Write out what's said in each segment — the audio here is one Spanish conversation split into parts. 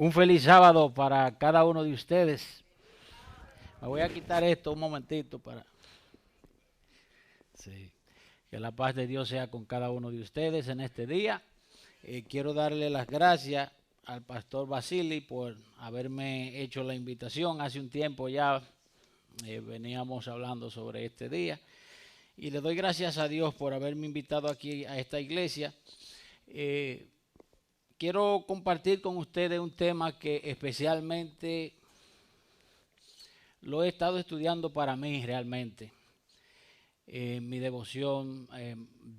Un feliz sábado para cada uno de ustedes. Me voy a quitar esto un momentito para... Sí. Que la paz de Dios sea con cada uno de ustedes en este día. Quiero darle las gracias al pastor Basili por haberme hecho la invitación. Hace un tiempo ya veníamos hablando sobre este día. Y le doy gracias a Dios por haberme invitado aquí a esta iglesia. Quiero compartir con ustedes un tema que especialmente lo he estado estudiando para mí realmente, mi devoción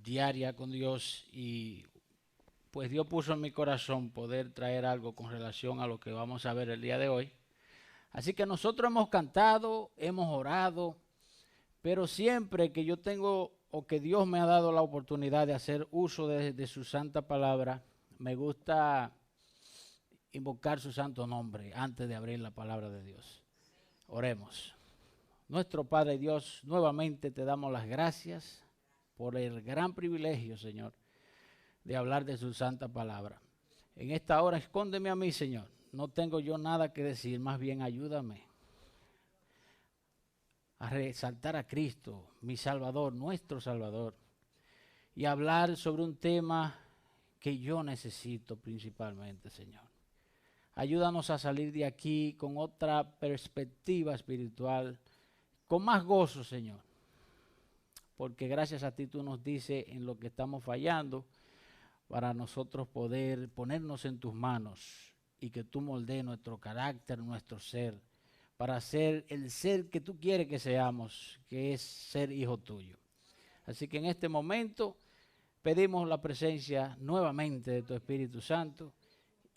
diaria con Dios, y pues Dios puso en mi corazón poder traer algo con relación a lo que vamos a ver el día de hoy. Así que nosotros hemos cantado, hemos orado, pero siempre que yo tengo o que Dios me ha dado la oportunidad de hacer uso de su santa palabra, me gusta invocar su santo nombre antes de abrir la palabra de Dios. Oremos. Nuestro Padre Dios, nuevamente te damos las gracias por el gran privilegio, Señor, de hablar de su santa palabra. En esta hora escóndeme a mí, Señor. No tengo yo nada que decir, más bien ayúdame a resaltar a Cristo, mi Salvador, nuestro Salvador, y hablar sobre un tema que yo necesito principalmente, Señor. Ayúdanos a salir de aquí con otra perspectiva espiritual, con más gozo, Señor, porque gracias a ti tú nos dices en lo que estamos fallando, para nosotros poder ponernos en tus manos y que tú moldees nuestro carácter, nuestro ser, para ser el ser que tú quieres que seamos, que es ser hijo tuyo. Así que en este momento pedimos la presencia nuevamente de tu Espíritu Santo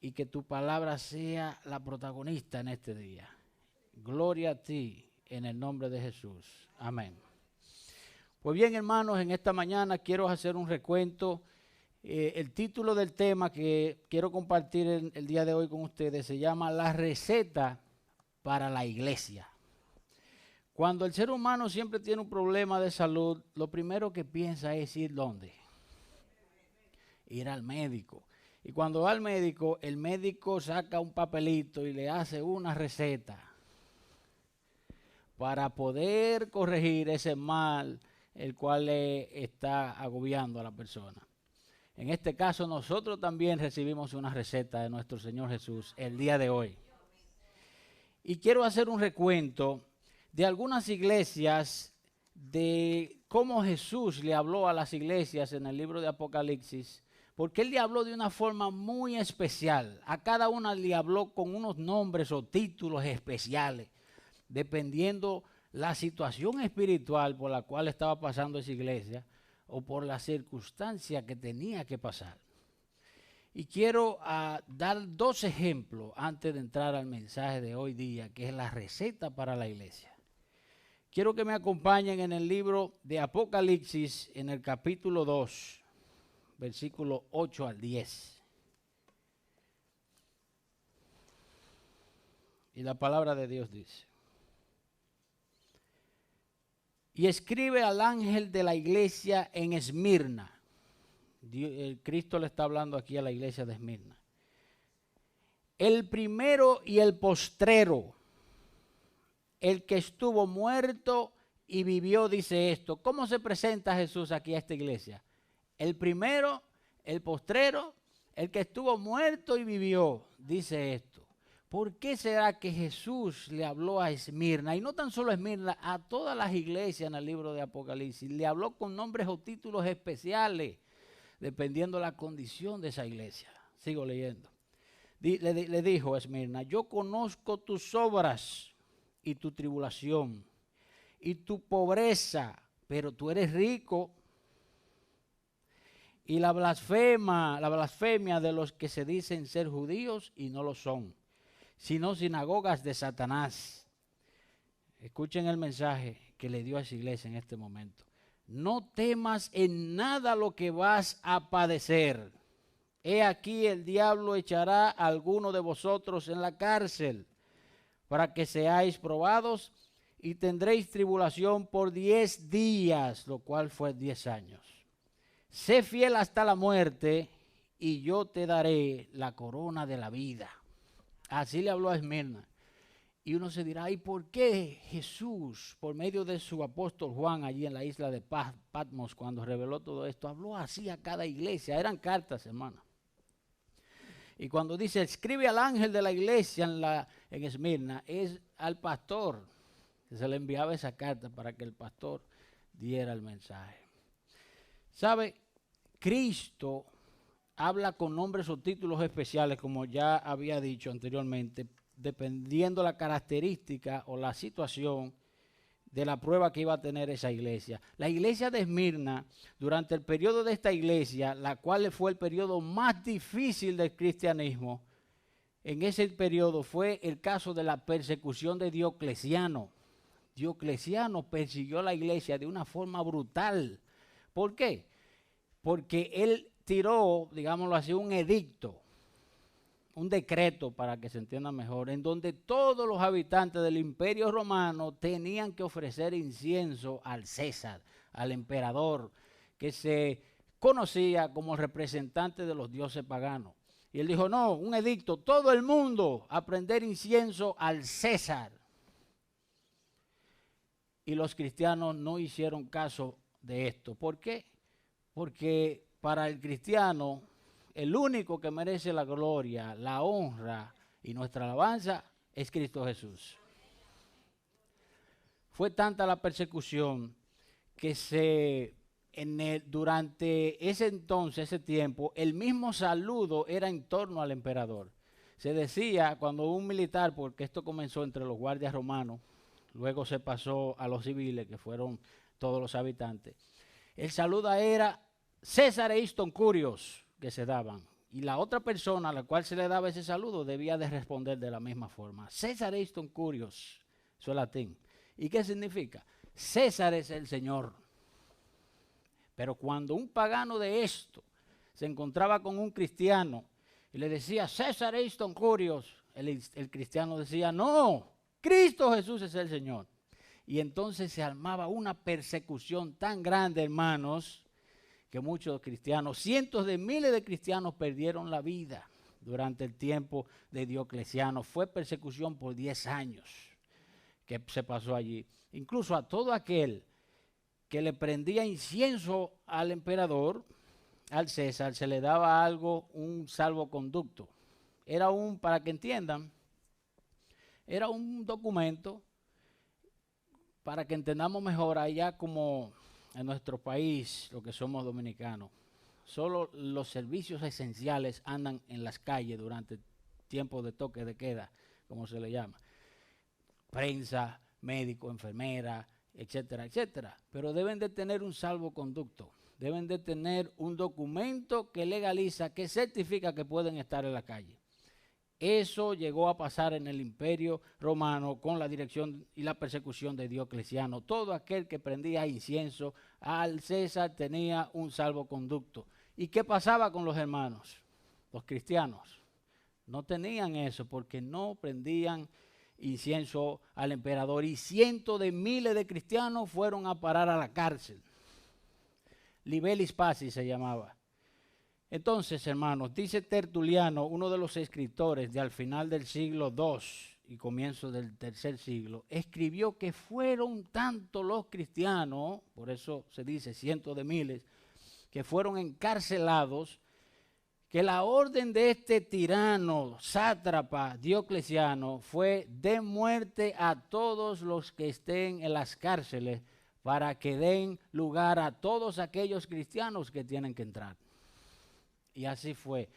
y que tu palabra sea la protagonista en este día. Gloria a ti en el nombre de Jesús. Amén. Pues bien, hermanos, en esta mañana quiero hacer un recuento. El título del tema que quiero compartir el día de hoy con ustedes se llama La receta para la iglesia. Cuando el ser humano siempre tiene un problema de salud, lo primero que piensa es ir ¿dónde? Ir al médico. Y cuando va al médico, el médico saca un papelito y le hace una receta para poder corregir ese mal el cual le está agobiando a la persona. En este caso, nosotros también recibimos una receta de nuestro Señor Jesús el día de hoy. Y quiero hacer un recuento de algunas iglesias, de cómo Jesús le habló a las iglesias en el libro de Apocalipsis, porque Él le habló de una forma muy especial. A cada una le habló con unos nombres o títulos especiales, dependiendo la situación espiritual por la cual estaba pasando esa iglesia, o por la circunstancia que tenía que pasar. Y quiero dar dos ejemplos antes de entrar al mensaje de hoy día, que es la receta para la iglesia. Quiero que me acompañen en el libro de Apocalipsis, en el capítulo 2, versículo 8 al 10. Y la palabra de Dios dice: y escribe al ángel de la iglesia en Esmirna. Cristo le está hablando aquí a la iglesia de Esmirna. El primero y el postrero, el que estuvo muerto y vivió, dice esto. ¿Cómo se presenta Jesús aquí a esta iglesia? El primero, el postrero, el que estuvo muerto y vivió, dice esto. ¿Por qué será que Jesús le habló a Esmirna? Y no tan solo a Esmirna, a todas las iglesias en el libro de Apocalipsis. Le habló con nombres o títulos especiales, dependiendo de la condición de esa iglesia. Sigo leyendo. Le dijo a Esmirna: yo conozco tus obras y tu tribulación y tu pobreza, pero tú eres rico. Y la blasfemia de los que se dicen ser judíos y no lo son, sino sinagogas de Satanás. Escuchen el mensaje que le dio a esa iglesia en este momento. No temas en nada lo que vas a padecer. He aquí el diablo echará a alguno de vosotros en la cárcel para que seáis probados y tendréis tribulación por 10 días, lo cual fue 10 años. Sé fiel hasta la muerte y yo te daré la corona de la vida. Así le habló a Esmirna. Y uno se dirá, ¿y por qué Jesús, por medio de su apóstol Juan allí en la isla de Patmos, cuando reveló todo esto, habló así a cada iglesia? Eran cartas, hermano. Y cuando dice, escribe al ángel de la iglesia en Esmirna, es al pastor que se le enviaba esa carta para que el pastor diera el mensaje. ¿Sabe? Cristo habla con nombres o títulos especiales, como ya había dicho anteriormente, dependiendo la característica o la situación de la prueba que iba a tener esa iglesia. La iglesia de Esmirna, durante el periodo de esta iglesia, la cual fue el periodo más difícil del cristianismo, en ese periodo fue el caso de la persecución de Diocleciano. Diocleciano persiguió a la iglesia de una forma brutal. ¿Por qué? Porque él tiró, digámoslo así, un edicto, un decreto, para que se entienda mejor, en donde todos los habitantes del Imperio Romano tenían que ofrecer incienso al César, al emperador, que se conocía como el representante de los dioses paganos. Y él dijo, no, un edicto, todo el mundo a prender incienso al César. Y los cristianos no hicieron caso de esto. ¿Por qué? Porque para el cristiano, el único que merece la gloria, la honra y nuestra alabanza es Cristo Jesús. Fue tanta la persecución que durante ese entonces, ese tiempo, el mismo saludo era en torno al emperador. Se decía cuando un militar, porque esto comenzó entre los guardias romanos, luego se pasó a los civiles, que fueron todos los habitantes, el saludo era César e Easton Curios, que se daban. Y la otra persona a la cual se le daba ese saludo debía de responder de la misma forma. César e Easton Curios, eso es latín. ¿Y qué significa? César es el Señor. Pero cuando un pagano de esto se encontraba con un cristiano y le decía César e Easton Curios, el cristiano decía, no, Cristo Jesús es el Señor. Y entonces se armaba una persecución tan grande, hermanos, que muchos cristianos, cientos de miles de cristianos perdieron la vida durante el tiempo de Diocleciano. Fue persecución por 10 años que se pasó allí. Incluso a todo aquel que le prendía incienso al emperador, al César, se le daba algo, un salvoconducto. Era para que entiendan, era un documento para que entendamos mejor allá como en nuestro país, lo que somos dominicanos. Solo los servicios esenciales andan en las calles durante tiempo de toque de queda, como se le llama. Prensa, médico, enfermera, etcétera, etcétera. Pero deben de tener un salvoconducto. Deben de tener un documento que legaliza, que certifica que pueden estar en la calle. Eso llegó a pasar en el Imperio Romano con la dirección y la persecución de Diocleciano. Todo aquel que prendía incienso al César tenía un salvoconducto. ¿Y qué pasaba con los hermanos? Los cristianos no tenían eso porque no prendían incienso al emperador y cientos de miles de cristianos fueron a parar a la cárcel. Libelis Pacis se llamaba. Entonces, hermanos, dice Tertuliano, uno de los escritores de al final del siglo II y comienzo del tercer siglo, escribió que fueron tantos los cristianos, por eso se dice cientos de miles, que fueron encarcelados, que la orden de este tirano, sátrapa, Diocleciano, fue de muerte a todos los que estén en las cárceles para que den lugar a todos aquellos cristianos que tienen que entrar. Y así fue.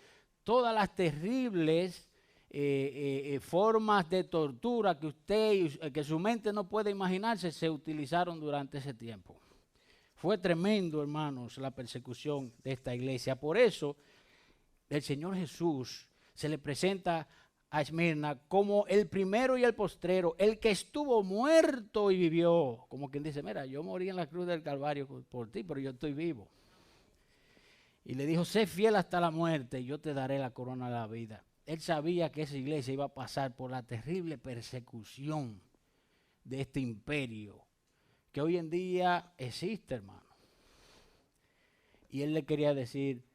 Todas las terribles formas de tortura que su mente no puede imaginarse se utilizaron durante ese tiempo. Fue tremendo, hermanos, la persecución de esta iglesia. Por eso, el Señor Jesús se le presenta a Esmirna como el primero y el postrero, el que estuvo muerto y vivió. Como quien dice, mira, yo morí en la cruz del Calvario por ti, pero yo estoy vivo. Y le dijo, sé fiel hasta la muerte y yo te daré la corona de la vida. Él sabía que esa iglesia iba a pasar por la terrible persecución de este imperio que hoy en día existe, hermano. Y él le quería decir,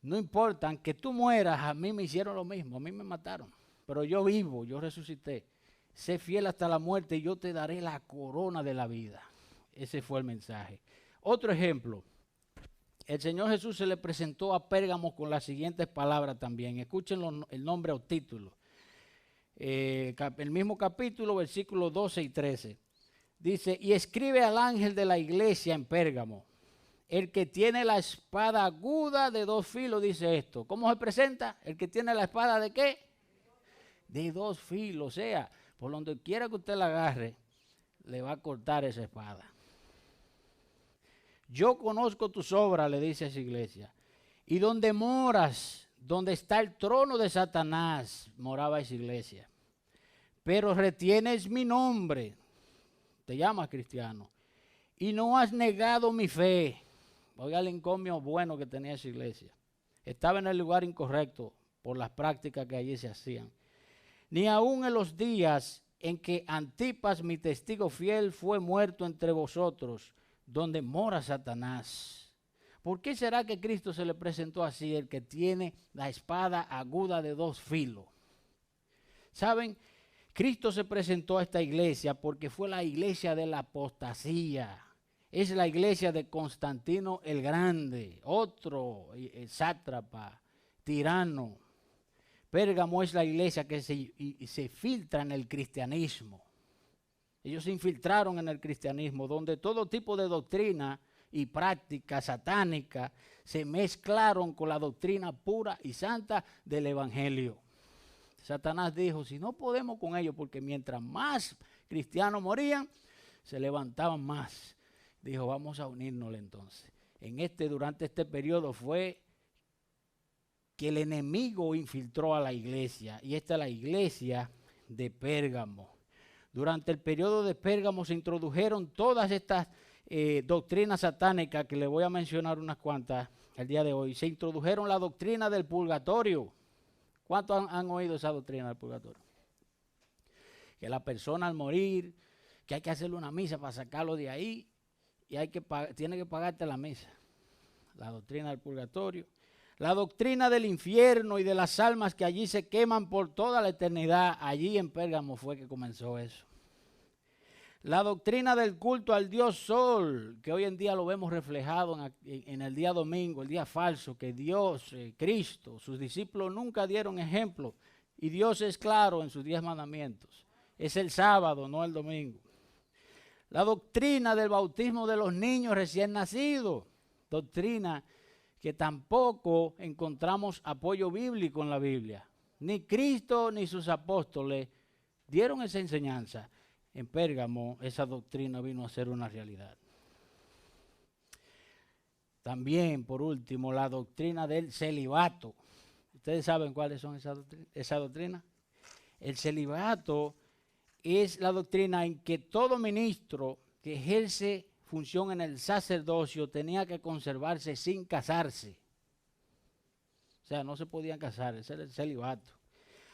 no importa, aunque tú mueras, a mí me hicieron lo mismo, a mí me mataron. pero yo vivo, yo resucité. Sé fiel hasta la muerte y yo te daré la corona de la vida. Ese fue el mensaje. Otro ejemplo. El Señor Jesús se le presentó a Pérgamo con las siguientes palabras también. Escuchen el nombre o título. El mismo capítulo, versículos 12 y 13. Dice, y escribe al ángel de la iglesia en Pérgamo, el que tiene la espada aguda de 2 filos, dice esto. ¿Cómo se presenta? El que tiene la espada ¿de qué? De 2 filos. O sea, por donde quiera que usted la agarre, le va a cortar esa espada. Yo conozco tus obras, le dice a esa iglesia, y donde moras, donde está el trono de Satanás, moraba esa iglesia. Pero retienes mi nombre, te llamas cristiano, y no has negado mi fe. Oiga el encomio bueno que tenía esa iglesia. Estaba en el lugar incorrecto por las prácticas que allí se hacían. Ni aun en los días en que Antipas, mi testigo fiel, fue muerto entre vosotros, donde mora Satanás. ¿Por qué será que Cristo se le presentó así, el que tiene la espada aguda de 2 filos? ¿Saben? Cristo se presentó a esta iglesia porque fue la iglesia de la apostasía. Es la iglesia de Constantino el Grande, otro sátrapa, tirano. Pérgamo es la iglesia que se filtra en el cristianismo. Ellos se infiltraron en el cristianismo, donde todo tipo de doctrina y práctica satánica se mezclaron con la doctrina pura y santa del evangelio. Satanás dijo, si no podemos con ellos, porque mientras más cristianos morían, se levantaban más. Dijo, vamos a unirnos entonces. Durante este periodo fue que el enemigo infiltró a la iglesia, y esta es la iglesia de Pérgamo. Durante el periodo de Pérgamo se introdujeron todas estas doctrinas satánicas, que le voy a mencionar unas cuantas el día de hoy. Se introdujeron la doctrina del purgatorio. ¿Cuántos han oído esa doctrina del purgatorio? Que la persona al morir, que hay que hacerle una misa para sacarlo de ahí, y tiene que pagarte la misa. La doctrina del purgatorio. La doctrina del infierno y de las almas que allí se queman por toda la eternidad. Allí en Pérgamo fue que comenzó eso. La doctrina del culto al Dios Sol, que hoy en día lo vemos reflejado en el día domingo, el día falso, que Dios, Cristo, sus discípulos nunca dieron ejemplo. Y Dios es claro en sus 10 mandamientos. Es el sábado, no el domingo. La doctrina del bautismo de los niños recién nacidos. Doctrina que tampoco encontramos apoyo bíblico en la Biblia. Ni Cristo ni sus apóstoles dieron esa enseñanza. En Pérgamo esa doctrina vino a ser una realidad. También, por último, la doctrina del celibato. ¿Ustedes saben cuáles son esa doctrina? El celibato es la doctrina en que todo ministro que ejerce función en el sacerdocio tenía que conservarse sin casarse. O sea, no se podían casar, ese era el celibato.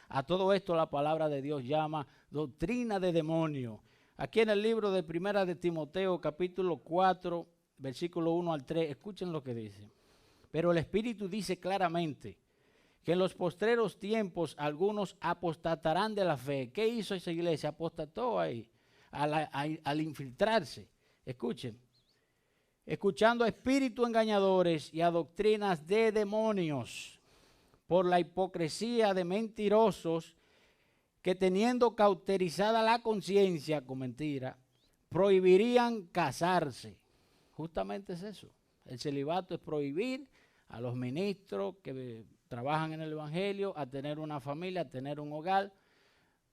A todo esto la palabra de Dios llama doctrina de demonio. Aquí en el libro de Primera de Timoteo, capítulo 4, versículo 1 al 3, escuchen lo que dice. Pero el Espíritu dice claramente que en los postreros tiempos algunos apostatarán de la fe. ¿Qué hizo esa iglesia? Apostató ahí, al infiltrarse. Escuchen, escuchando a espíritus engañadores y a doctrinas de demonios, por la hipocresía de mentirosos que teniendo cauterizada la conciencia con mentira, prohibirían casarse. Justamente es eso. El celibato es prohibir a los ministros que trabajan en el evangelio a tener una familia, a tener un hogar,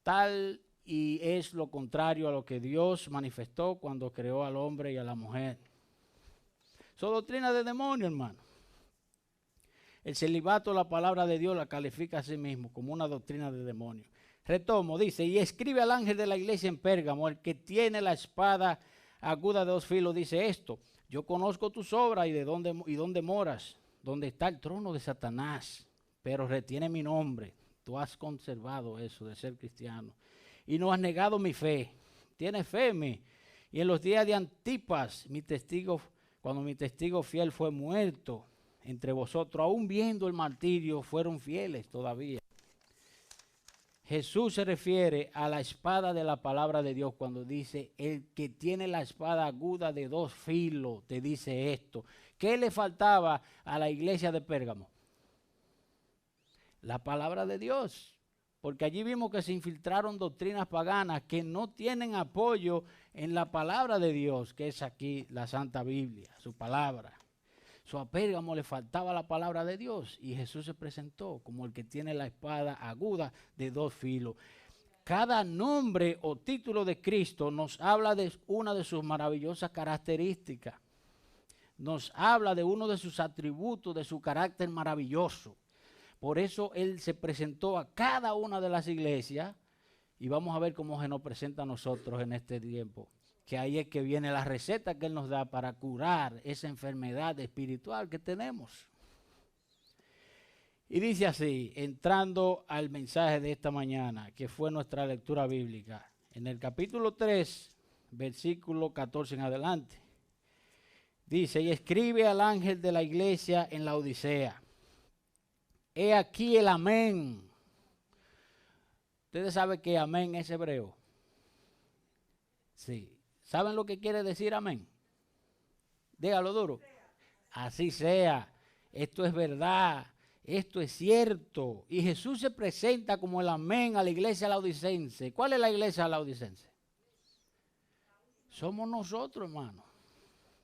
tal. Y es lo contrario a lo que Dios manifestó cuando creó al hombre y a la mujer. Son doctrinas de demonio, hermano. El celibato, la palabra de Dios la califica a sí mismo como una doctrina de demonio. Retomo, dice, y escribe al ángel de la iglesia en Pérgamo, el que tiene la espada aguda de 2 filos, dice esto: yo conozco tus obras y dónde moras, donde está el trono de Satanás, pero retiene mi nombre. Tú has conservado eso de ser cristiano. Y no has negado mi fe. Tienes fe en mí. Y en los días de Antipas, cuando mi testigo fiel fue muerto entre vosotros, aún viendo el martirio, fueron fieles todavía. Jesús se refiere a la espada de la palabra de Dios cuando dice, el que tiene la espada aguda de 2 filos, te dice esto. ¿Qué le faltaba a la iglesia de Pérgamo? La palabra de Dios. Porque allí vimos que se infiltraron doctrinas paganas que no tienen apoyo en la palabra de Dios, que es aquí la Santa Biblia, su palabra. A Pérgamo le faltaba la palabra de Dios y Jesús se presentó como el que tiene la espada aguda de 2 filos. Cada nombre o título de Cristo nos habla de una de sus maravillosas características. Nos habla de uno de sus atributos, de su carácter maravilloso. Por eso Él se presentó a cada una de las iglesias y vamos a ver cómo se nos presenta a nosotros en este tiempo. Que ahí es que viene la receta que Él nos da para curar esa enfermedad espiritual que tenemos. Y dice así, entrando al mensaje de esta mañana, que fue nuestra lectura bíblica, en el capítulo 3, versículo 14 en adelante. Dice, y escribe al ángel de la iglesia en la Odisea. He aquí el amén. Ustedes saben que amén es hebreo. Sí. ¿Saben lo que quiere decir amén? Dígalo duro. Así sea. Esto es verdad. Esto es cierto. Y Jesús se presenta como el amén a la iglesia laodicense. ¿Cuál es la iglesia laodicense? Somos nosotros, hermano.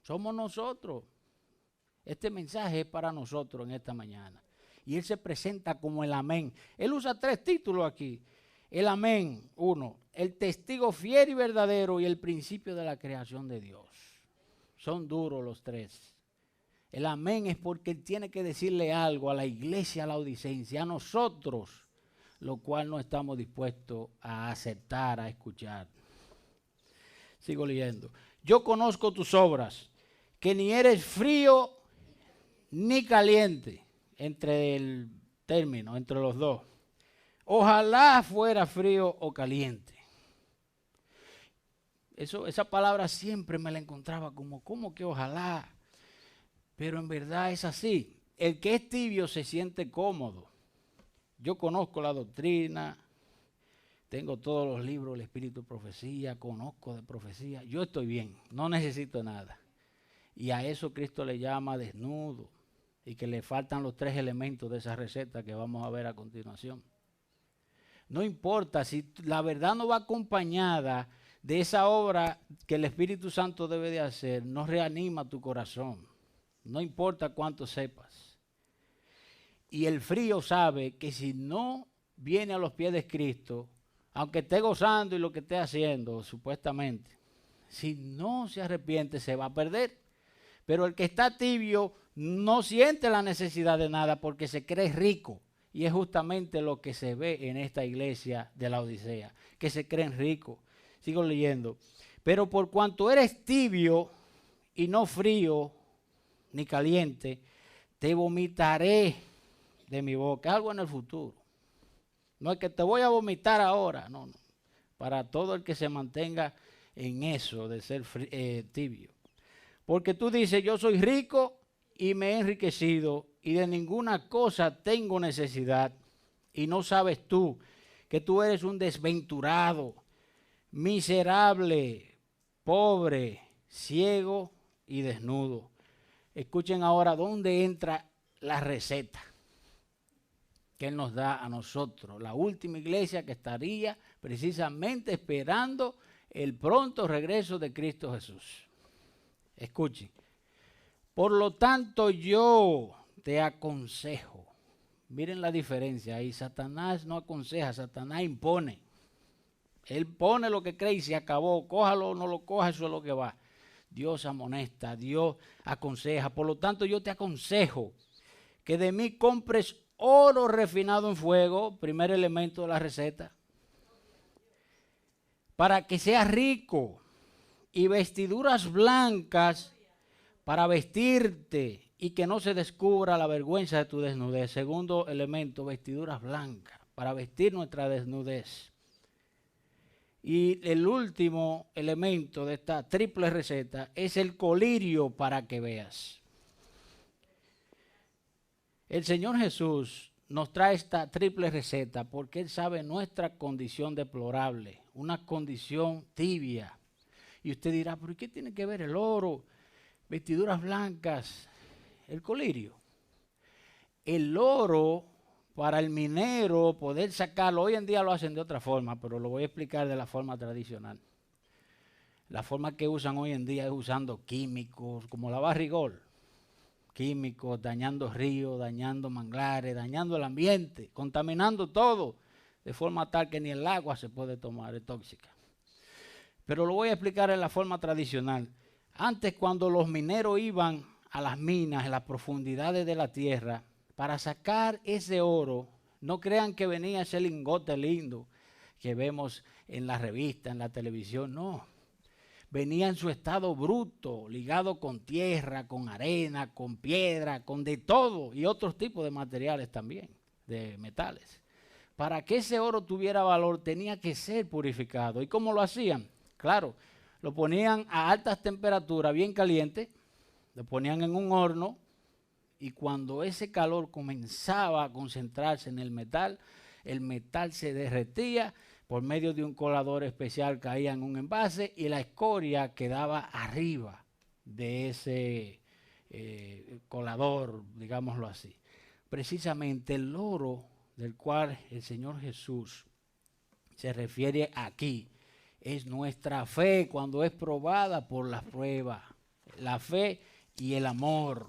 Somos nosotros. Este mensaje es para nosotros en esta mañana. Y Él se presenta como el amén. Él usa 3 títulos aquí. El amén, 1, el testigo fiel y verdadero y el principio de la creación de Dios. Son duros los 3. El amén es porque Él tiene que decirle algo a la iglesia laodicense, a nosotros, lo cual no estamos dispuestos a aceptar, a escuchar. Sigo leyendo. Yo conozco tus obras, que ni eres frío ni caliente, entre el término, entre los dos. Ojalá fuera frío o caliente. Esa palabra siempre me la encontraba como que ojalá. Pero en verdad es así. El que es tibio se siente cómodo. Yo conozco la doctrina, tengo todos los libros del Espíritu de Profecía, conozco de profecía. Yo estoy bien, no necesito nada. Y a eso Cristo le llama desnudo. Y que le faltan los 3 elementos de esa receta que vamos a ver a continuación. No importa si la verdad no va acompañada de esa obra que el Espíritu Santo debe de hacer, no reanima tu corazón. No importa cuánto sepas. Y el frío sabe que si no viene a los pies de Cristo, aunque esté gozando y lo que esté haciendo, supuestamente, si no se arrepiente se va a perder. Pero el que está tibio no siente la necesidad de nada porque se cree rico. Y es justamente lo que se ve en esta iglesia de la Odisea, que se creen ricos. Sigo leyendo. Pero por cuanto eres tibio y no frío ni caliente, te vomitaré de mi boca. Algo en el futuro. No es que te voy a vomitar ahora, no. Para todo el que se mantenga en eso de ser tibio. Porque tú dices, yo soy rico y me he enriquecido y de ninguna cosa tengo necesidad. Y no sabes tú que tú eres un desventurado, miserable, pobre, ciego y desnudo. Escuchen ahora dónde entra la receta que Él nos da a nosotros. La última iglesia que estaría precisamente esperando el pronto regreso de Cristo Jesús. Escuchen. Por lo tanto, yo te aconsejo. Miren la diferencia ahí. Satanás no aconseja, Satanás impone. Él pone lo que cree y se acabó. Cójalo o no lo coja, eso es lo que va. Dios amonesta, Dios aconseja. Por lo tanto, yo te aconsejo que de mí compres oro refinado en fuego, primer elemento de la receta, para que seas rico, y vestiduras blancas para vestirte y que no se descubra la vergüenza de tu desnudez. Segundo elemento, vestiduras blancas para vestir nuestra desnudez. Y el último elemento de esta triple receta es el colirio para que veas. El Señor Jesús nos trae esta triple receta porque Él sabe nuestra condición deplorable, una condición tibia. Y usted dirá, ¿pero qué tiene que ver el oro, vestiduras blancas, el colirio? El oro, para el minero poder sacarlo, hoy en día lo hacen de otra forma, pero lo voy a explicar de la forma tradicional. La forma que usan hoy en día es usando químicos, como la Barrigol. Químicos, dañando ríos, dañando manglares, dañando el ambiente, contaminando todo, de forma tal que ni el agua se puede tomar, es tóxica. Pero lo voy a explicar en la forma tradicional. Antes, cuando los mineros iban a las minas, en las profundidades de la tierra, para sacar ese oro, no crean que venía ese lingote lindo que vemos en la revista, en la televisión, no. Venía en su estado bruto, ligado con tierra, con arena, con piedra, con de todo y otros tipos de materiales también, de metales. Para que ese oro tuviera valor tenía que ser purificado. ¿Y cómo lo hacían? Claro, lo ponían a altas temperaturas, bien caliente, lo ponían en un horno y cuando ese calor comenzaba a concentrarse en el metal se derretía. Por medio de un colador especial caía en un envase y la escoria quedaba arriba de ese colador, digámoslo así. Precisamente el oro del cual el Señor Jesús se refiere aquí es nuestra fe cuando es probada por las pruebas, la fe y el amor.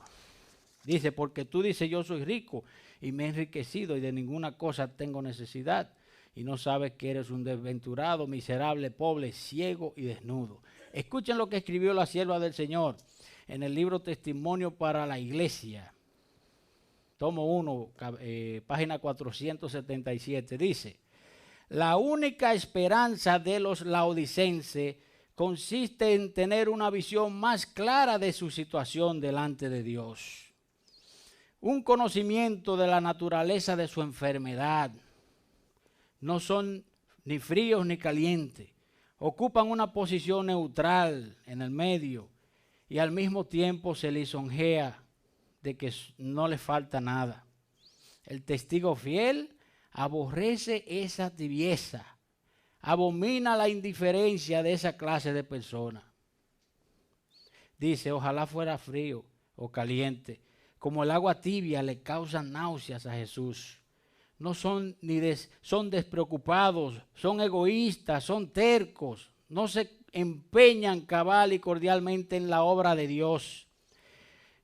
Dice, porque tú dices yo soy rico y me he enriquecido y de ninguna cosa tengo necesidad. Y no sabes que eres un desventurado, miserable, pobre, ciego y desnudo. Escuchen lo que escribió la sierva del Señor en el libro Testimonio para la Iglesia. Tomo 1, página 477. Dice, la única esperanza de los laodicenses consiste en tener una visión más clara de su situación delante de Dios. Un conocimiento de la naturaleza de su enfermedad. No son ni fríos ni calientes, ocupan una posición neutral en el medio y al mismo tiempo se lisonjea de que no le falta nada. El testigo fiel aborrece esa tibieza, abomina la indiferencia de esa clase de personas. Dice, ojalá fuera frío o caliente, como el agua tibia le causa náuseas a Jesús. No son son despreocupados, son egoístas, son tercos, no se empeñan cabal y cordialmente en la obra de Dios,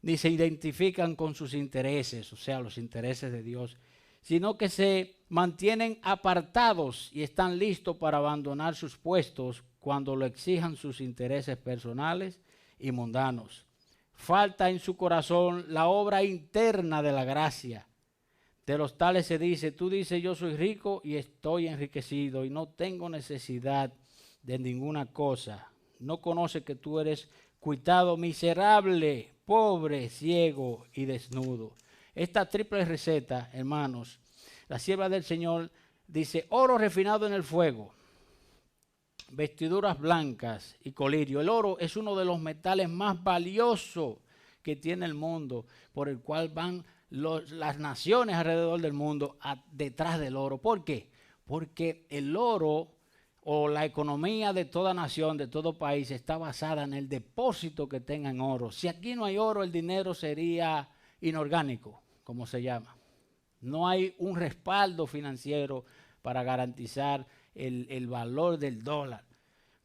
ni se identifican con sus intereses, o sea, los intereses de Dios, sino que se mantienen apartados y están listos para abandonar sus puestos cuando lo exijan sus intereses personales y mundanos. Falta en su corazón la obra interna de la gracia. De los tales se dice, tú dices yo soy rico y estoy enriquecido y no tengo necesidad de ninguna cosa. No conoces que tú eres cuitado, miserable, pobre, ciego y desnudo. Esta triple receta, hermanos, la sierva del Señor dice, oro refinado en el fuego, vestiduras blancas y colirio. El oro es uno de los metales más valiosos que tiene el mundo, por el cual van las naciones alrededor del mundo detrás del oro. ¿Por qué? Porque el oro o la economía de toda nación, de todo país, está basada en el depósito que tengan oro. Si aquí no hay oro, el dinero sería inorgánico, como se llama. No hay un respaldo financiero para garantizar el valor del dólar.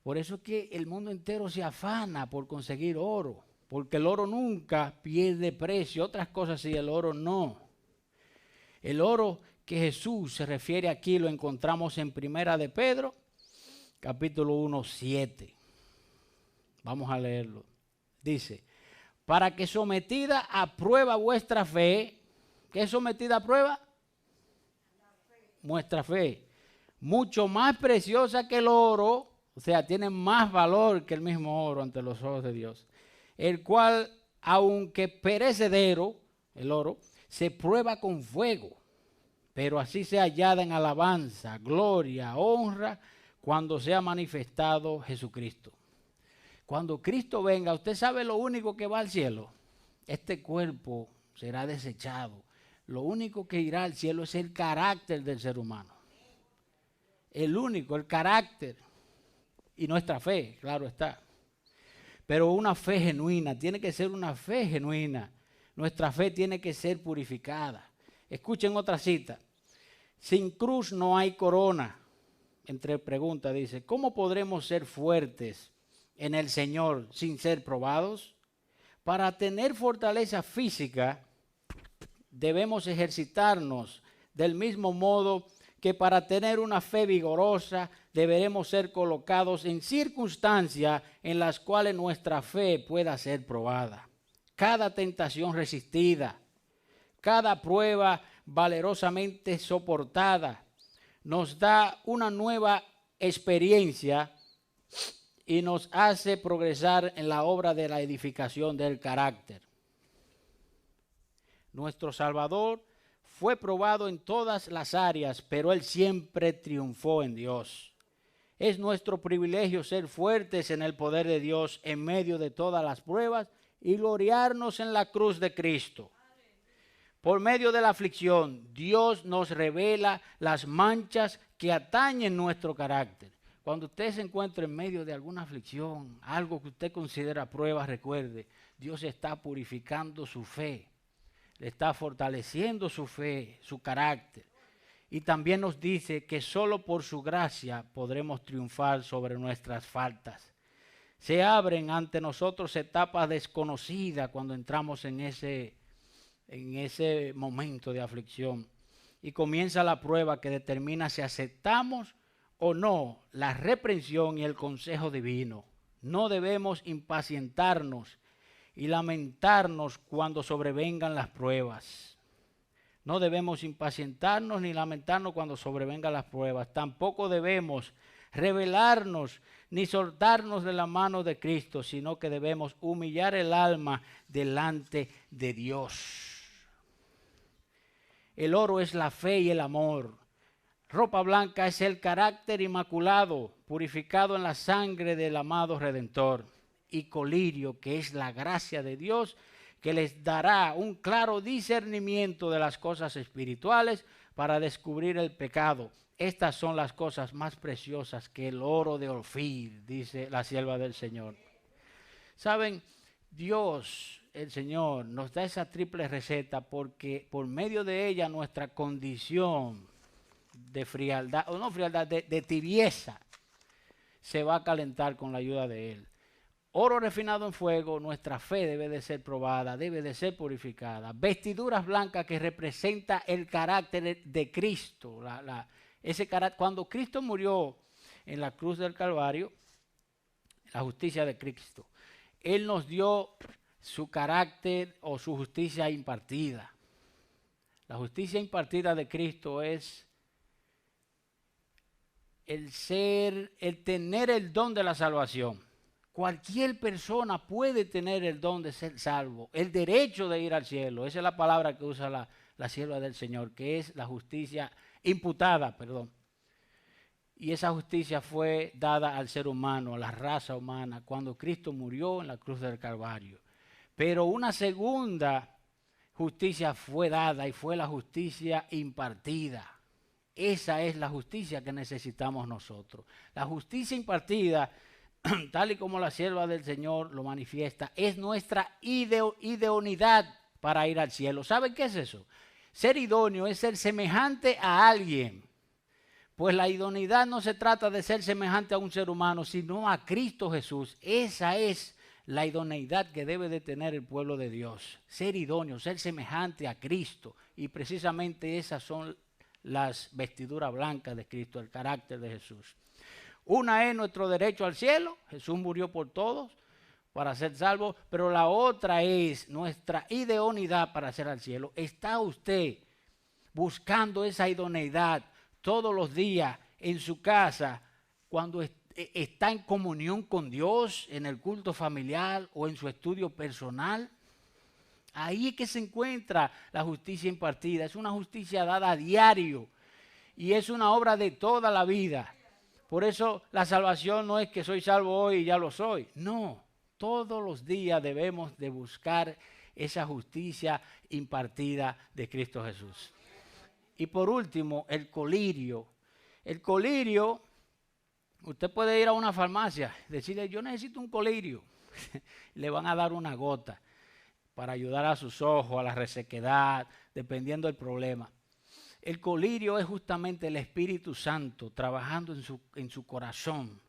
Por eso es que el mundo entero se afana por conseguir oro. Porque el oro nunca pierde precio, otras cosas sí, el oro no. El oro que Jesús se refiere aquí lo encontramos en Primera de Pedro, capítulo 1, 7. Vamos a leerlo. Dice, para que sometida a prueba vuestra fe, ¿qué es sometida a prueba? Nuestra fe, mucho más preciosa que el oro, o sea, tiene más valor que el mismo oro ante los ojos de Dios. El cual, aunque perecedero, el oro, se prueba con fuego, pero así se hallada en alabanza, gloria, honra, cuando sea manifestado Jesucristo. Cuando Cristo venga, usted sabe lo único que va al cielo. Este cuerpo será desechado, Lo único que irá al cielo es el carácter del ser humano. El único, el carácter. Y nuestra fe, claro está. Pero una fe genuina, tiene que ser una fe genuina. Nuestra fe tiene que ser purificada. Escuchen otra cita. Sin cruz no hay corona. Entre preguntas dice, ¿cómo podremos ser fuertes en el Señor sin ser probados? Para tener fortaleza física, debemos ejercitarnos del mismo modo que para tener una fe vigorosa deberemos ser colocados en circunstancias en las cuales nuestra fe pueda ser probada. Cada tentación resistida, cada prueba valerosamente soportada, nos da una nueva experiencia y nos hace progresar en la obra de la edificación del carácter. Nuestro Salvador fue probado en todas las áreas, pero Él siempre triunfó en Dios. Es nuestro privilegio ser fuertes en el poder de Dios en medio de todas las pruebas y gloriarnos en la cruz de Cristo. Por medio de la aflicción, Dios nos revela las manchas que atañen nuestro carácter. Cuando usted se encuentra en medio de alguna aflicción, algo que usted considera prueba, recuerde, Dios está purificando su fe, le está fortaleciendo su fe, su carácter. Y también nos dice que solo por su gracia podremos triunfar sobre nuestras faltas. Se abren ante nosotros etapas desconocidas cuando entramos en ese momento de aflicción. Y comienza la prueba que determina si aceptamos o no la reprensión y el consejo divino. No debemos impacientarnos y lamentarnos cuando sobrevengan las pruebas. No debemos impacientarnos ni lamentarnos cuando sobrevengan las pruebas. Tampoco debemos rebelarnos ni soltarnos de la mano de Cristo, sino que debemos humillar el alma delante de Dios. El oro es la fe y el amor. Ropa blanca es el carácter inmaculado, purificado en la sangre del amado Redentor. Y colirio, que es la gracia de Dios, que les dará un claro discernimiento de las cosas espirituales para descubrir el pecado. Estas son las cosas más preciosas que el oro de Ofir, dice la sierva del Señor. Saben, Dios, el Señor, nos da esa triple receta porque por medio de ella nuestra condición de frialdad, o no frialdad, de tibieza, se va a calentar con la ayuda de Él. Oro refinado en fuego, nuestra fe debe de ser probada, debe de ser purificada. Vestiduras blancas que representa el carácter de Cristo. Ese carácter, cuando Cristo murió en la cruz del Calvario, la justicia de Cristo, Él nos dio su carácter o su justicia impartida. La justicia impartida de Cristo es el tener el don de la salvación. Cualquier persona puede tener el don de ser salvo, el derecho de ir al cielo. Esa es la palabra que usa la sierva del Señor, que es la justicia imputada, Y esa justicia fue dada al ser humano, a la raza humana, cuando Cristo murió en la cruz del Calvario. Pero una segunda justicia fue dada y fue la justicia impartida. Esa es la justicia que necesitamos nosotros. La justicia impartida, tal y como la sierva del Señor lo manifiesta, es nuestra idoneidad para ir al cielo. ¿Saben qué es eso? Ser idóneo es ser semejante a alguien. Pues la idoneidad no se trata de ser semejante a un ser humano, sino a Cristo Jesús. Esa es la idoneidad que debe de tener el pueblo de Dios. Ser idóneo, ser semejante a Cristo. Y precisamente esas son las vestiduras blancas de Cristo, el carácter de Jesús. Una es nuestro derecho al cielo. Jesús murió por todos para ser salvos. Pero la otra es nuestra idoneidad para ser al cielo. ¿Está usted buscando esa idoneidad todos los días en su casa cuando está en comunión con Dios, en el culto familiar o en su estudio personal? Ahí es que se encuentra la justicia impartida. Es una justicia dada a diario y es una obra de toda la vida. Por eso la salvación no es que soy salvo hoy y ya lo soy. No, todos los días debemos de buscar esa justicia impartida de Cristo Jesús. Y por último, el colirio. El colirio, usted puede ir a una farmacia, decirle, yo necesito un colirio. Le van a dar una gota para ayudar a sus ojos, a la resequedad, dependiendo del problema. El colirio es justamente el Espíritu Santo trabajando en su corazón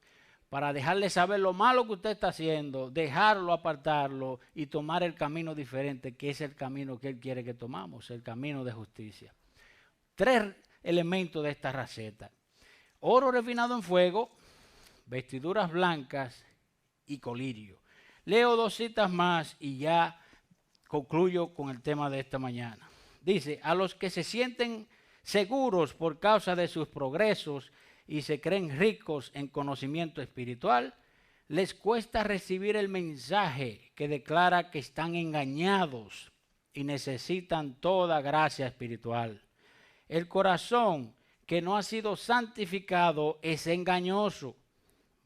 para dejarle saber lo malo que usted está haciendo, dejarlo, apartarlo y tomar el camino diferente, que es el camino que Él quiere que tomamos, el camino de justicia. 3 elementos de esta receta: oro refinado en fuego, vestiduras blancas y colirio. Leo 2 citas más y ya concluyo con el tema de esta mañana. Dice, a los que se sienten seguros por causa de sus progresos y se creen ricos en conocimiento espiritual, les cuesta recibir el mensaje que declara que están engañados y necesitan toda gracia espiritual. El corazón que no ha sido santificado es engañoso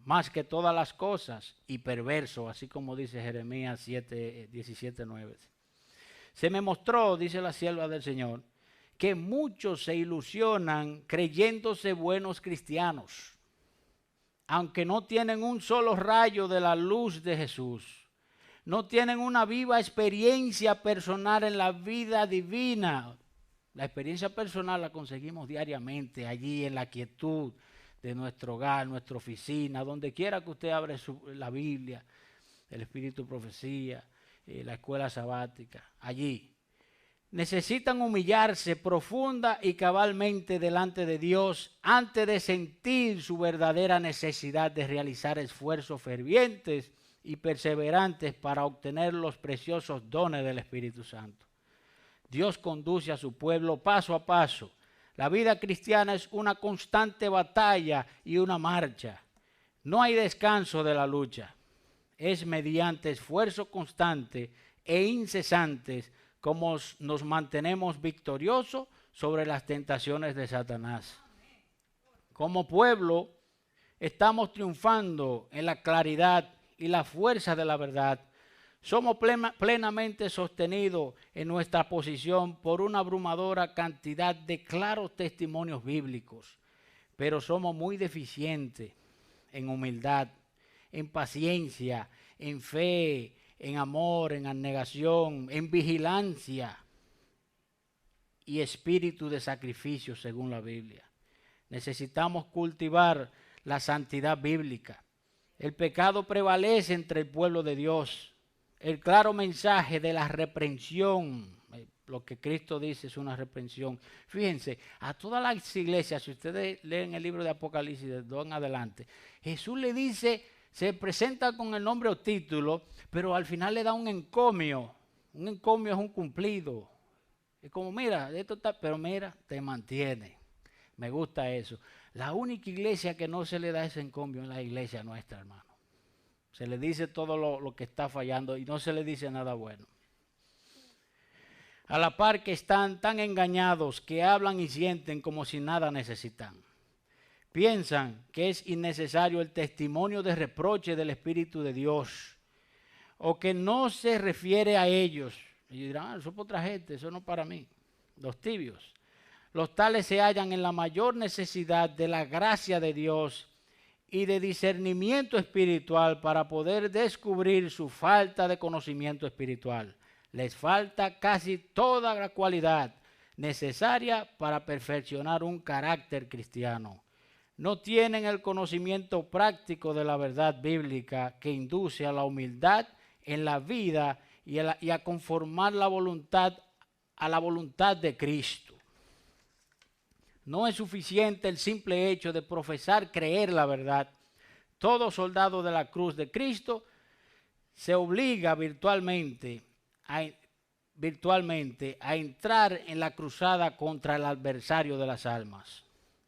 más que todas las cosas y perverso, así como dice Jeremías 17:9. Se me mostró, dice la sierva del Señor, que muchos se ilusionan creyéndose buenos cristianos, aunque no tienen un solo rayo de la luz de Jesús. No tienen una viva experiencia personal en la vida divina. La experiencia personal la conseguimos diariamente, allí en la quietud de nuestro hogar, nuestra oficina, donde quiera que usted abra la Biblia, el Espíritu de Profecía, la escuela sabática, allí. Necesitan humillarse profunda y cabalmente delante de Dios antes de sentir su verdadera necesidad de realizar esfuerzos fervientes y perseverantes para obtener los preciosos dones del Espíritu Santo. Dios conduce a su pueblo paso a paso. La vida cristiana es una constante batalla y una marcha. No hay descanso de la lucha. Es mediante esfuerzo constante e incesantes como nos mantenemos victoriosos sobre las tentaciones de Satanás. Como pueblo, estamos triunfando en la claridad y la fuerza de la verdad. Somos plenamente sostenidos en nuestra posición por una abrumadora cantidad de claros testimonios bíblicos, pero somos muy deficientes en humildad, en paciencia, en fe, en amor, en abnegación, en vigilancia y espíritu de sacrificio según la Biblia. Necesitamos cultivar la santidad bíblica. El pecado prevalece entre el pueblo de Dios. El claro mensaje de la reprensión, lo que Cristo dice es una reprensión. Fíjense, a todas las iglesias, si ustedes leen el libro de Apocalipsis de 2 en adelante, Jesús le dice, se presenta con el nombre o título, pero al final le da un encomio. Un encomio es un cumplido. Es como, mira, esto está, pero mira, te mantiene. Me gusta eso. La única iglesia que no se le da ese encomio es la iglesia nuestra, hermano. Se le dice todo lo que está fallando y no se le dice nada bueno. A la par que están tan engañados que hablan y sienten como si nada necesitan. Piensan que es innecesario el testimonio de reproche del Espíritu de Dios o que no se refiere a ellos. Y dirán, eso es para otra gente, eso no es para mí. Los tibios. Los tales se hallan en la mayor necesidad de la gracia de Dios y de discernimiento espiritual para poder descubrir su falta de conocimiento espiritual. Les falta casi toda la cualidad necesaria para perfeccionar un carácter cristiano. No tienen el conocimiento práctico de la verdad bíblica que induce a la humildad en la vida y a conformar la voluntad a la voluntad de Cristo. No es suficiente el simple hecho de profesar creer la verdad. Todo soldado de la cruz de Cristo se obliga virtualmente a entrar en la cruzada contra el adversario de las almas,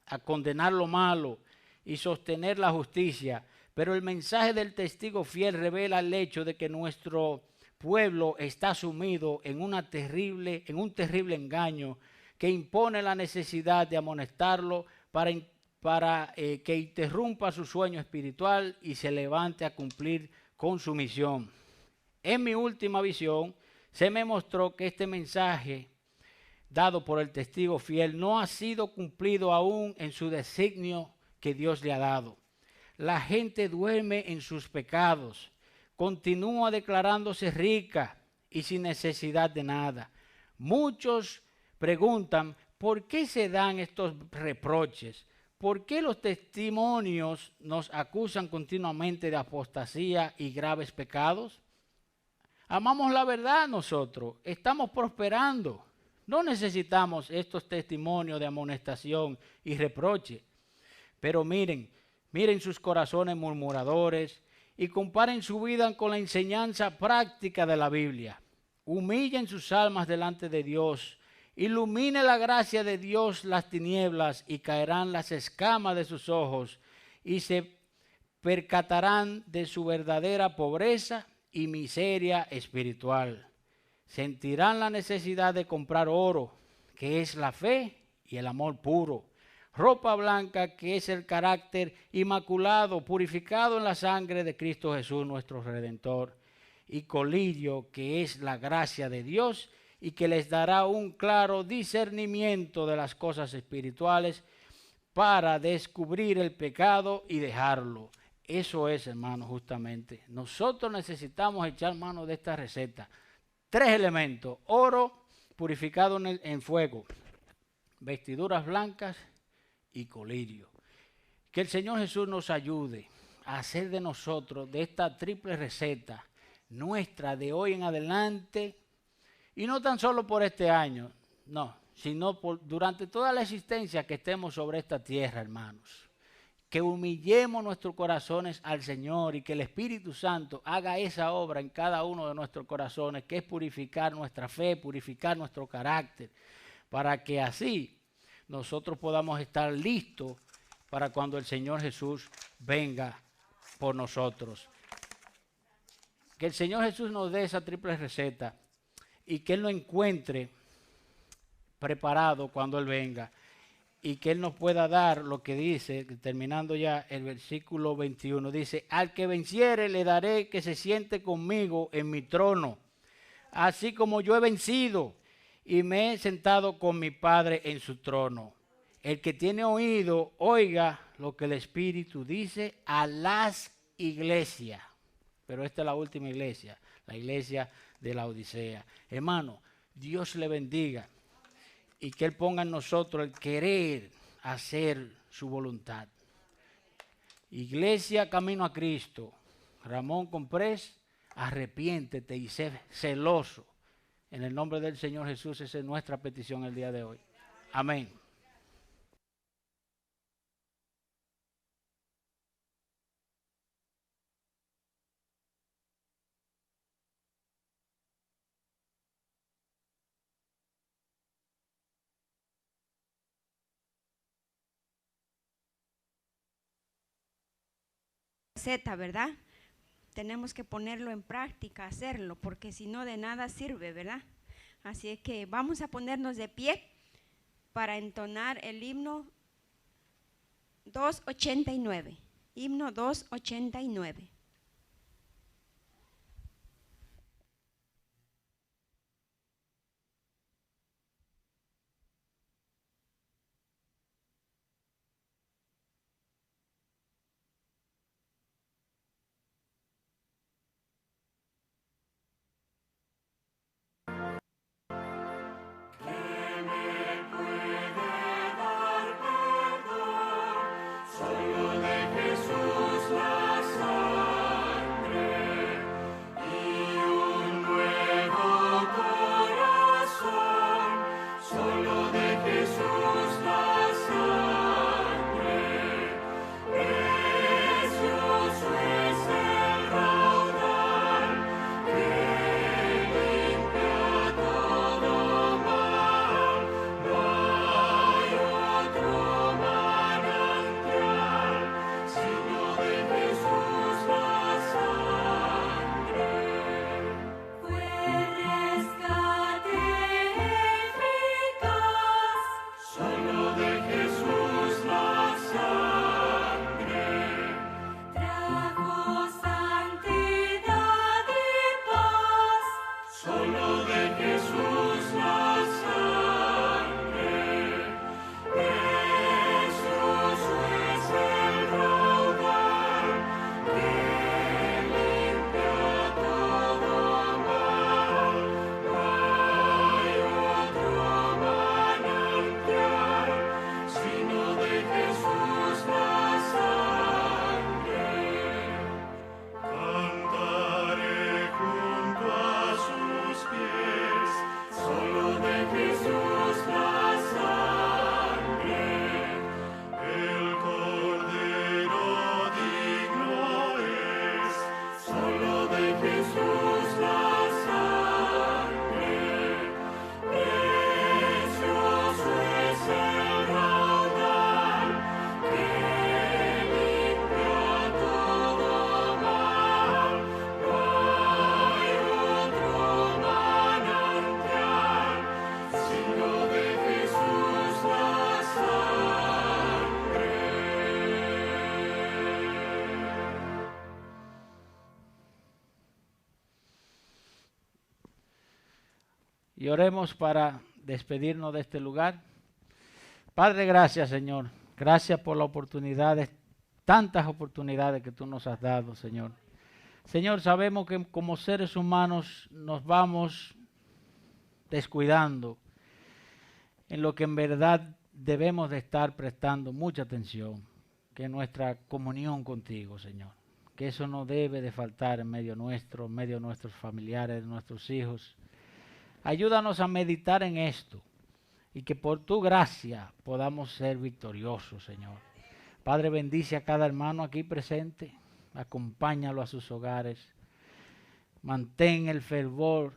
a condenar lo malo y sostener la justicia. Pero el mensaje del testigo fiel revela el hecho de que nuestro pueblo está sumido en un terrible engaño que impone la necesidad de amonestarlo para que interrumpa su sueño espiritual y se levante a cumplir con su misión. En mi última visión se me mostró que este mensaje dado por el testigo fiel no ha sido cumplido aún en su designio que Dios le ha dado. La gente duerme en sus pecados, continúa declarándose rica y sin necesidad de nada. Muchos preguntan, ¿por qué se dan estos reproches? ¿Por qué los testimonios nos acusan continuamente de apostasía y graves pecados? Amamos la verdad nosotros, estamos prosperando. No necesitamos estos testimonios de amonestación y reproche. Pero miren sus corazones murmuradores y comparen su vida con la enseñanza práctica de la Biblia. Humillen sus almas delante de Dios. Ilumine la gracia de Dios las tinieblas y caerán las escamas de sus ojos y se percatarán de su verdadera pobreza y miseria espiritual. Sentirán la necesidad de comprar oro, que es la fe y el amor puro, ropa blanca, que es el carácter inmaculado, purificado en la sangre de Cristo Jesús, nuestro Redentor, y colirio, que es la gracia de Dios, y que les dará un claro discernimiento de las cosas espirituales para descubrir el pecado y dejarlo. Eso es, hermano, justamente. Nosotros necesitamos echar mano de esta receta. 3 elementos: oro purificado en fuego, vestiduras blancas y colirio. Que el Señor Jesús nos ayude a hacer de nosotros, de esta triple receta nuestra de hoy en adelante, y no tan solo por este año, no, sino durante toda la existencia que estemos sobre esta tierra, hermanos. Que humillemos nuestros corazones al Señor y que el Espíritu Santo haga esa obra en cada uno de nuestros corazones, que es purificar nuestra fe, purificar nuestro carácter, para que así nosotros podamos estar listos para cuando el Señor Jesús venga por nosotros. Que el Señor Jesús nos dé esa triple receta y que Él nos encuentre preparado cuando Él venga. Y que Él nos pueda dar lo que dice, terminando ya el versículo 21, dice: al que venciere le daré que se siente conmigo en mi trono, así como yo he vencido y me he sentado con mi Padre en su trono. El que tiene oído, oiga lo que el Espíritu dice a las iglesias. Pero esta es la última iglesia, la iglesia de la Odisea. Hermano, Dios le bendiga. Y que Él ponga en nosotros el querer hacer su voluntad. Iglesia Camino a Cristo, Ramón Comprés, arrepiéntete y sé celoso. En el nombre del Señor Jesús, esa es nuestra petición el día de hoy. Amén. ¿Verdad? Tenemos que ponerlo en práctica, hacerlo, porque si no de nada sirve, ¿verdad? Así es que vamos a ponernos de pie para entonar el himno 289. Himno 289. Solo de Jesús la salvación. y oremos para despedirnos de este lugar. Padre, gracias, Señor. Gracias por las oportunidades, tantas oportunidades que tú nos has dado, Señor. Señor, sabemos que como seres humanos nos vamos descuidando en lo que en verdad debemos de estar prestando mucha atención, que es nuestra comunión contigo, Señor. Que eso no debe de faltar en medio nuestro, en medio de nuestros familiares, de nuestros hijos. Ayúdanos a meditar en esto y que por tu gracia podamos ser victoriosos, Señor. Padre, bendice a cada hermano aquí presente, acompáñalo a sus hogares, mantén el fervor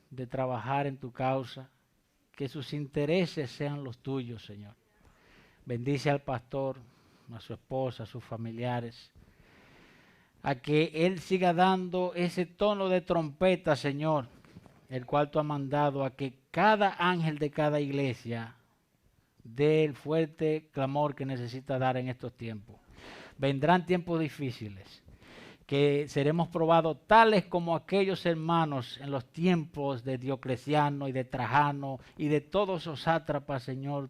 de trabajar en tu causa, que sus intereses sean los tuyos, Señor. Bendice al pastor, a su esposa, a sus familiares, a que él siga dando ese tono de trompeta, Señor, el cual tú has mandado a que cada ángel de cada iglesia dé el fuerte clamor que necesita dar en estos tiempos. Vendrán tiempos difíciles, que seremos probados tales como aquellos hermanos en los tiempos de Diocleciano y de Trajano y de todos esos sátrapas, Señor,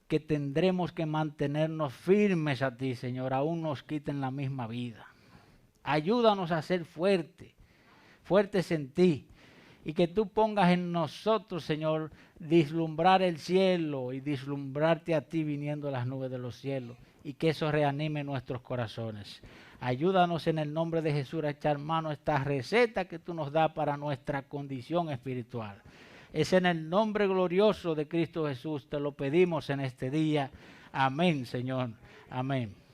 que tendremos que mantenernos firmes a ti, Señor, aún nos quiten la misma vida. Ayúdanos a ser fuertes en ti, y que tú pongas en nosotros, Señor, vislumbrar el cielo y vislumbrarte a ti viniendo las nubes de los cielos, y que eso reanime nuestros corazones. Ayúdanos en el nombre de Jesús a echar mano a esta receta que tú nos das para nuestra condición espiritual. Es en el nombre glorioso de Cristo Jesús te lo pedimos en este día. Amén, Señor. Amén.